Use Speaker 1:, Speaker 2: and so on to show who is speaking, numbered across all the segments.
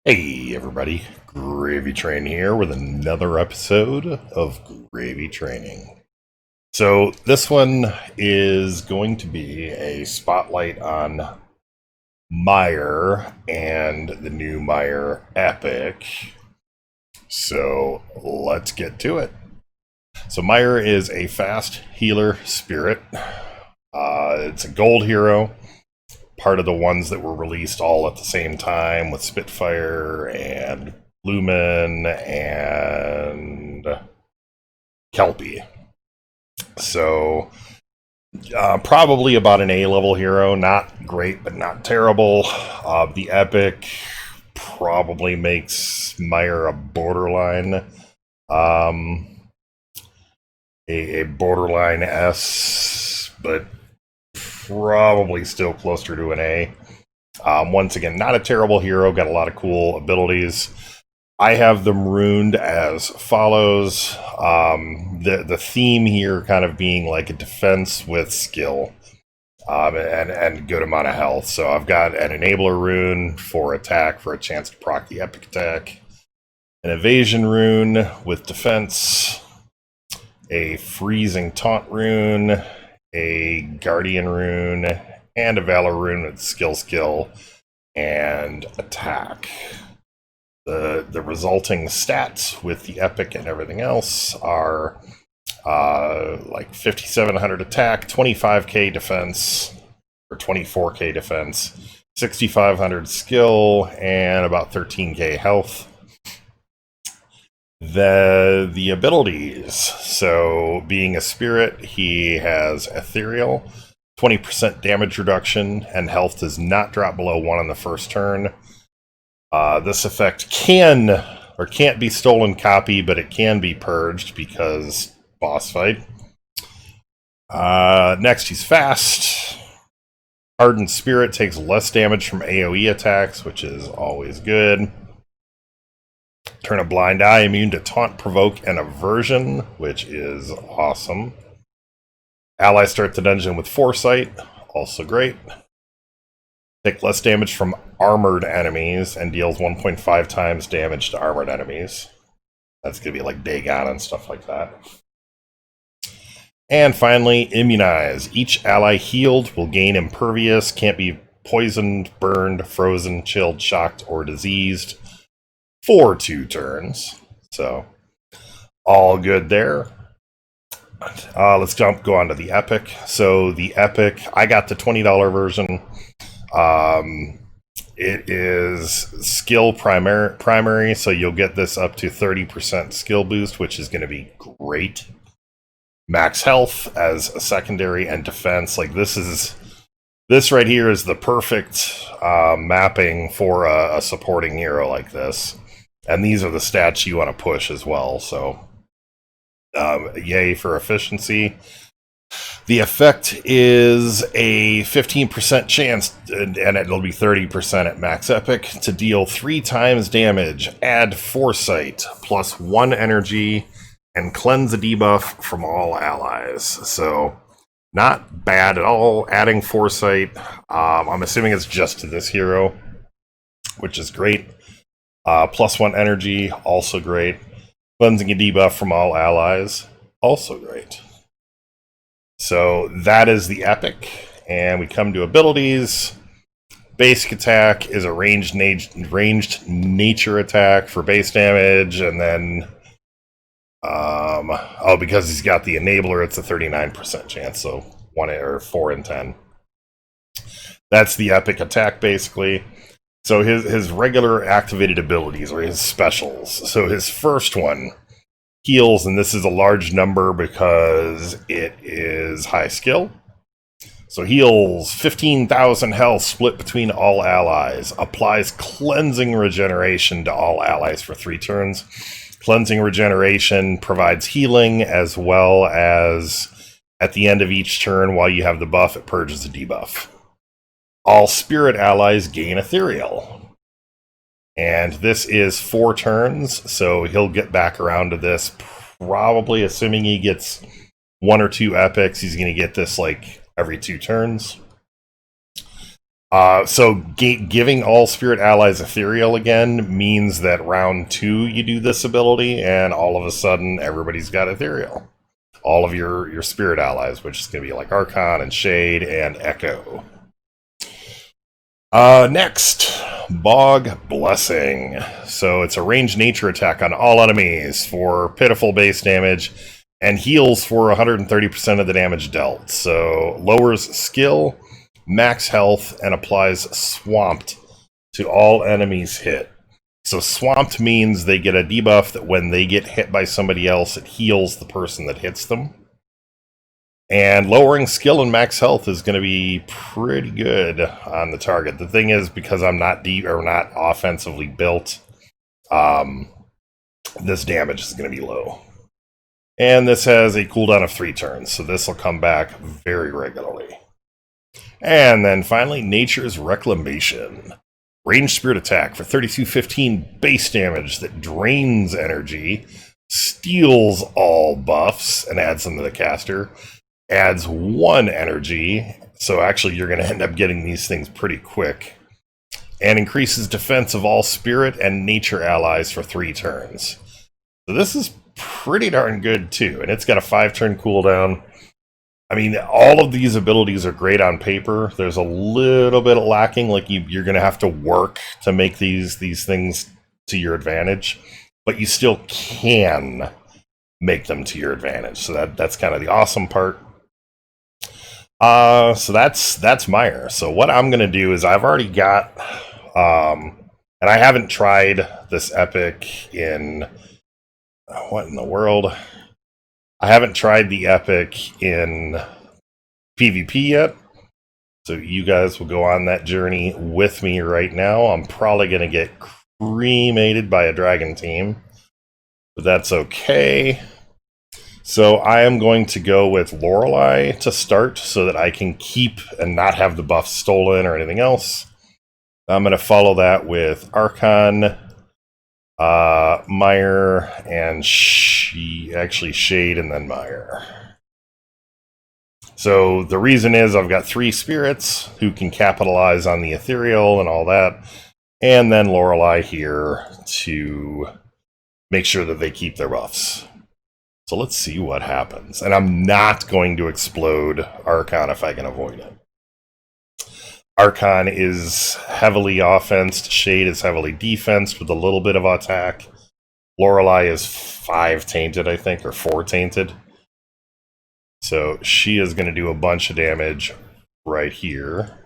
Speaker 1: Hey everybody, GravyTrain here with another episode of GravyTraining. So this one is going to be a spotlight on Mire and the new Mire Epic. So let's get to it. So Mire is a fast healer spirit. It's a gold hero, part of the ones that were released all at the same time with Spitfire and Lumen and Kelpie. So probably about an A-level hero. Not great, but not terrible. The Epic probably makes Mire a borderline. A borderline S, but probably still closer to an A. Once again, not a terrible hero, got a lot of cool abilities. I have them runed as follows. The theme here kind of being like a defense with skill and good amount of health. So I've got an enabler rune for attack for a chance to proc the epic attack, an evasion rune with defense, a freezing taunt rune, a guardian rune, and a valor rune with skill and attack. The resulting stats with the epic and everything else are like 5700 attack, 25k defense, or 24k defense, 6500 skill, and about 13k health. The abilities. So, being a spirit, he has ethereal, 20% damage reduction, and health does not drop below 1 on the first turn. This effect can or can't be stolen copy, but it can be purged because boss fight. Next, he's fast. Hardened Spirit takes less damage from AoE attacks, which is always good. Turn a blind eye, immune to taunt, provoke, and aversion, which is awesome. Ally start the dungeon with foresight, also great. Take less damage from armored enemies and deals 1.5 times damage to armored enemies. That's going to be like Dagon and stuff like that. And finally, immunize. Each ally healed will gain impervious, can't be poisoned, burned, frozen, chilled, shocked, or diseased for 2 turns. So, all good there. Let's go on to the Epic. So, the Epic, I got the $20 version. It is skill primary, so you'll get this up to 30% skill boost, which is going to be great. Max health as a secondary, and defense. Like, this right here is the perfect mapping for a supporting hero like this. And these are the stats you want to push as well, so yay for efficiency. The effect is a 15% chance, and it'll be 30% at max epic, to deal 3 times damage, add foresight, plus 1 energy, and cleanse a debuff from all allies. So, not bad at all. Adding foresight, I'm assuming it's just to this hero, which is great. Plus 1 energy, also great. Cleansing a debuff from all allies, also great. So that is the Epic, and we come to abilities. Basic attack is a ranged nature attack for base damage, and then, because he's got the enabler, it's a 39% chance, so 4 in 10. That's the Epic attack, basically. So his regular activated abilities, or his specials. So his first one heals, and this is a large number because it is high skill. So heals 15,000 health split between all allies. Applies cleansing regeneration to all allies for 3 turns. Cleansing regeneration provides healing, as well as at the end of each turn, while you have the buff, it purges a debuff. All spirit allies gain ethereal. And this is 4 turns, so he'll get back around to this probably, assuming he gets 1 or 2 epics, he's going to get this like every 2 turns. So giving all spirit allies ethereal again means that round 2 you do this ability, and all of a sudden everybody's got ethereal. All of your spirit allies, which is going to be like Archon and Shade and Echo. Next, Bog Blessing. So it's a ranged nature attack on all enemies for pitiful base damage and heals for 130% of the damage dealt. So lowers skill, max health, and applies Swamped to all enemies hit. So Swamped means they get a debuff that when they get hit by somebody else, it heals the person that hits them. And lowering skill and max health is going to be pretty good on the target. The thing is, because I'm not deep or not offensively built, this damage is going to be low. And this has a cooldown of 3 turns, so this will come back very regularly. And then finally, Nature's Reclamation. Ranged Spirit Attack for 3215 base damage that drains energy, steals all buffs, and adds them to the caster. Adds 1 energy, so actually you're going to end up getting these things pretty quick. And increases defense of all spirit and nature allies for 3 turns. So this is pretty darn good too, and it's got a 5-turn cooldown. I mean, all of these abilities are great on paper. There's a little bit lacking, like you're going to have to work to make these things to your advantage, but you still can make them to your advantage. So that's kind of the awesome part. So that's Mire. So what I'm going to do is I've already got, and I haven't tried this epic in, what in the world? I haven't tried the epic in PvP yet. So you guys will go on that journey with me right now. I'm probably going to get cremated by a dragon team, but that's okay. So I am going to go with Lorelei to start so that I can keep and not have the buff stolen or anything else. I'm going to follow that with Archon, Mire, and Shade, and then Mire. So the reason is I've got 3 spirits who can capitalize on the ethereal and all that, and then Lorelei here to make sure that they keep their buffs. So let's see what happens. And I'm not going to explode Archon if I can avoid it. Archon is heavily offensed. Shade is heavily defensed with a little bit of attack. Lorelei is 5 tainted, I think, or 4 tainted. So she is going to do a bunch of damage right here.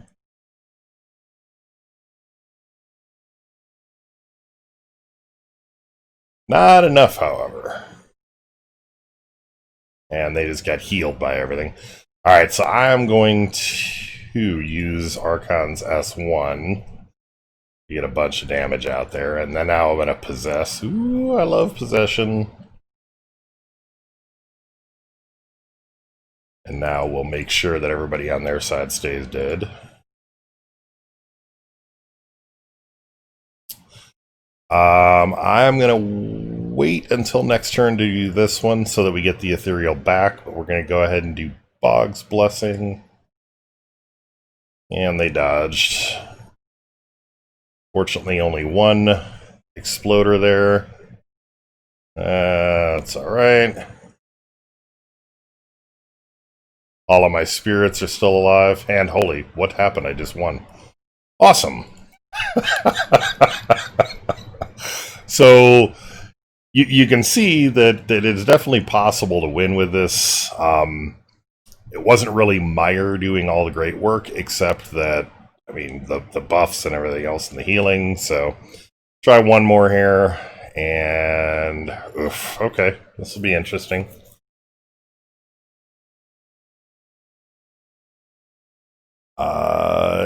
Speaker 1: Not enough, however. And they just got healed by everything. Alright, so I'm going to use Archon's S1 to get a bunch of damage out there. And then now I'm going to possess. Ooh, I love possession. And now we'll make sure that everybody on their side stays dead. I'm going to wait until next turn to do this one so that we get the ethereal back, but we're going to go ahead and do Bog's Blessing. And they dodged. Fortunately, only 1 exploder there. That's alright. All of my spirits are still alive. And holy, what happened? I just won. Awesome. So you can see that it is definitely possible to win with this. It wasn't really Mire doing all the great work, except that, I mean, the buffs and everything else and the healing. So try one more here, and oof, okay, this will be interesting.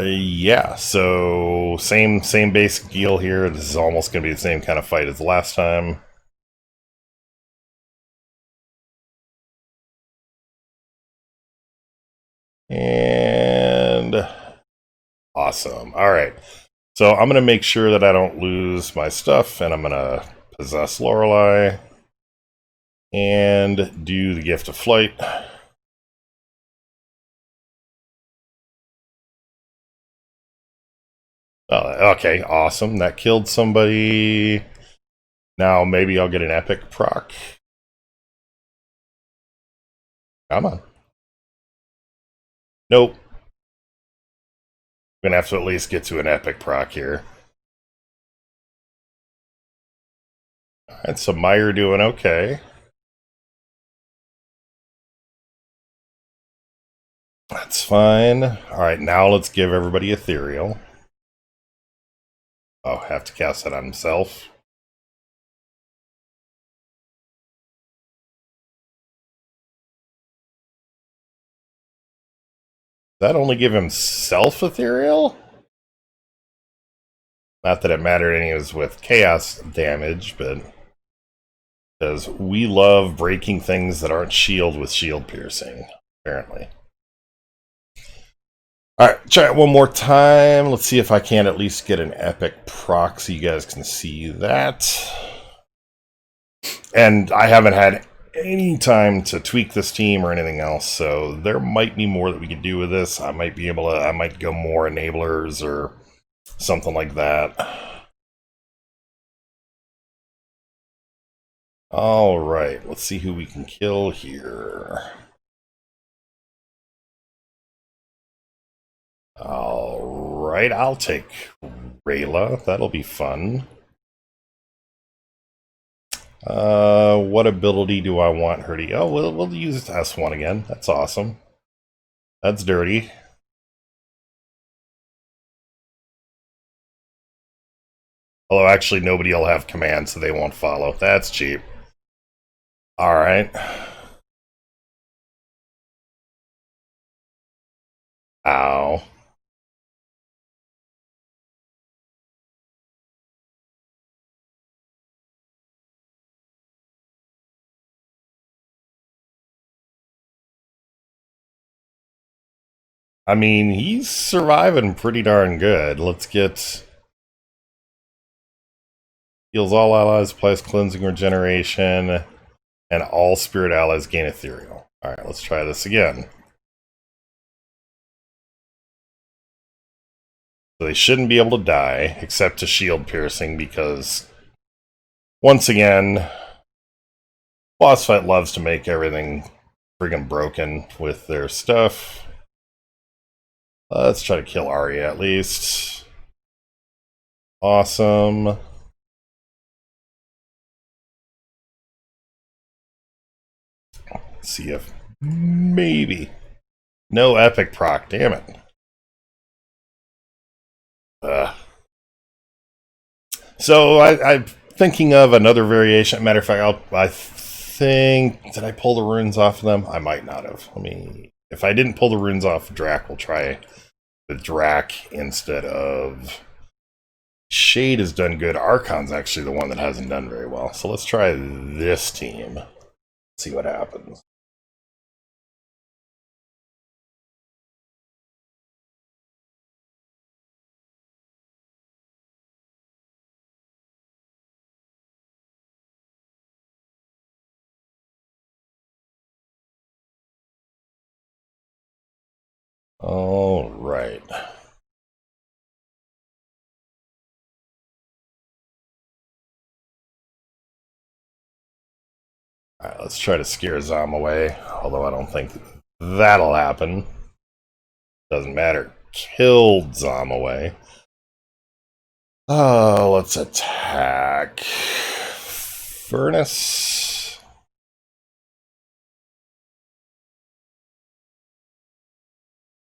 Speaker 1: Yeah, so same basic deal here. This is almost going to be the same kind of fight as last time. And awesome. All right. So I'm going to make sure that I don't lose my stuff, and I'm going to possess Lorelei and do the Gift of Flight. Oh, okay, awesome. That killed somebody. Now maybe I'll get an epic proc. Come on. Nope. Gonna have to at least get to an epic proc here. Alright, so Mire doing okay. That's fine. Alright, now let's give everybody ethereal. Oh, have to cast that on himself. That only give himself ethereal? Not that it mattered any, it was with chaos damage, but because we love breaking things that aren't shield with shield piercing, apparently. Alright, try it one more time. Let's see if I can at least get an epic proc so you guys can see that. And I haven't had any time to tweak this team or anything else, so there might be more that we can do with this. I might be able to, I might go more enablers or something like that. Alright, let's see who we can kill here. Alright, I'll take Rayla. That'll be fun. What ability do I want her to... Oh, we'll use S1 again. That's awesome. That's dirty. Although, actually, nobody will have command, so they won't follow. That's cheap. Alright. Ow. I mean, he's surviving pretty darn good. Let's get... Heals all allies, applies cleansing regeneration, and all spirit allies gain ethereal. Alright, let's try this again. So they shouldn't be able to die, except to shield piercing, because... Once again... Boss fight loves to make everything friggin' broken with their stuff. Let's try to kill Arya at least. Awesome. Let's see if maybe. No epic proc, damn it. So I'm thinking of another variation. Matter of fact, I think, did I pull the runes off of them? I might not have. Let me, if I didn't pull the runes off Drac, we'll try with Drac instead of Shade has done good. Archon's actually the one that hasn't done very well. So let's try this team. See what happens. All right. Alright, let's try to scare Zom away, although I don't think that'll happen. Doesn't matter. Killed Zom away. Let's attack. Furnace.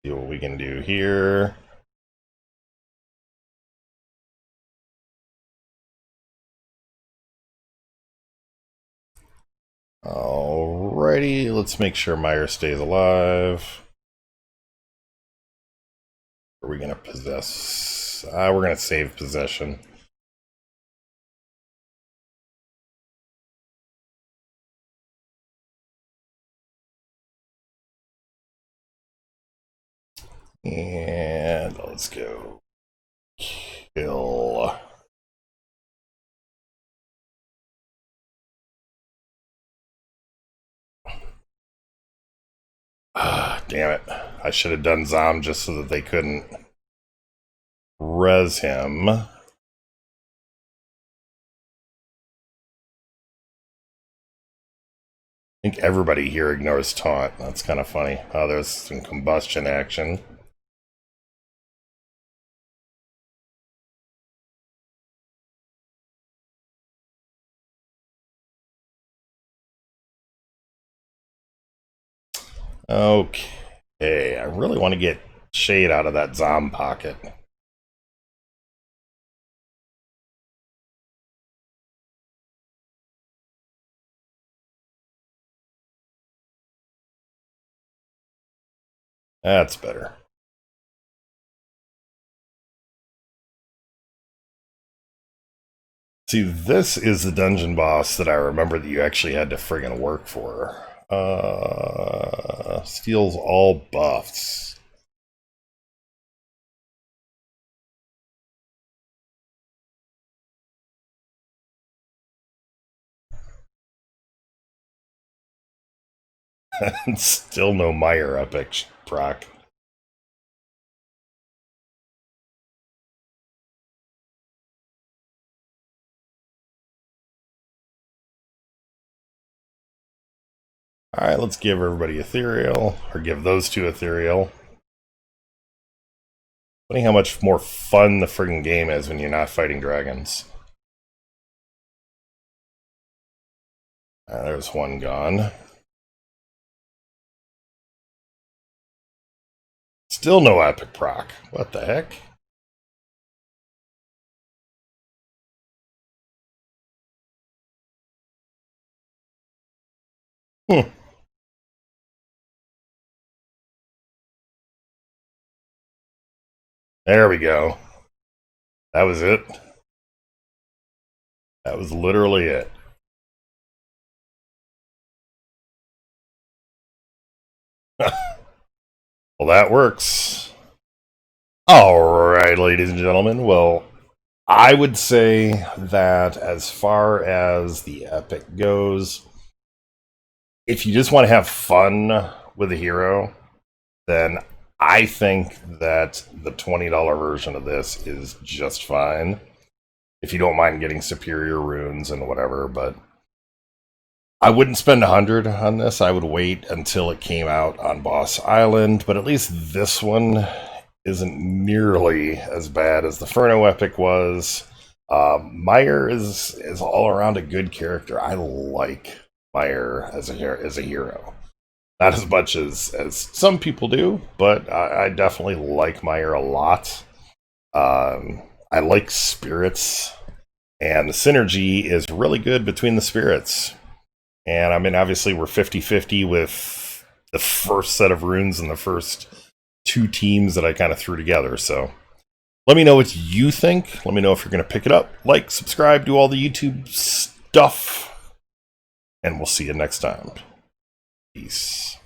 Speaker 1: See what we can do here. Alrighty, let's make sure Mire stays alive. Are we gonna possess? We're gonna save possession. And let's go kill. Damn it. I should have done Zom just so that they couldn't. res him. I think everybody here ignores taunt. That's kind of funny. Oh, there's some combustion action. Okay, I really want to get Shade out of that Zom pocket. That's better. See, this is the dungeon boss that I remember that you actually had to friggin' work for. Steals all buffs. And still no Mire epic proc. Alright, let's give everybody Ethereal, or give those two Ethereal. Funny how much more fun the friggin' game is when you're not fighting dragons. There's one gone. Still no epic proc. What the heck? There we go. That was it. That was literally it. Well, that works. Alright, ladies and gentlemen. Well, I would say that as far as the epic goes, if you just want to have fun with a hero, then I think that the $20 version of this is just fine. If you don't mind getting superior runes and whatever, but I wouldn't spend 100 on this. I would wait until it came out on Boss Island, but at least this one isn't nearly as bad as the Furno Epic was. Mire is all around a good character. I like Mire as a hero. Not as much as some people do, but I definitely like Mire a lot. I like spirits, and the synergy is really good between the spirits. And I mean, obviously, we're 50-50 with the first set of runes and the first two teams that I kind of threw together. So let me know what you think. Let me know if you're going to pick it up. Like, subscribe, do all the YouTube stuff. And we'll see you next time. Peace.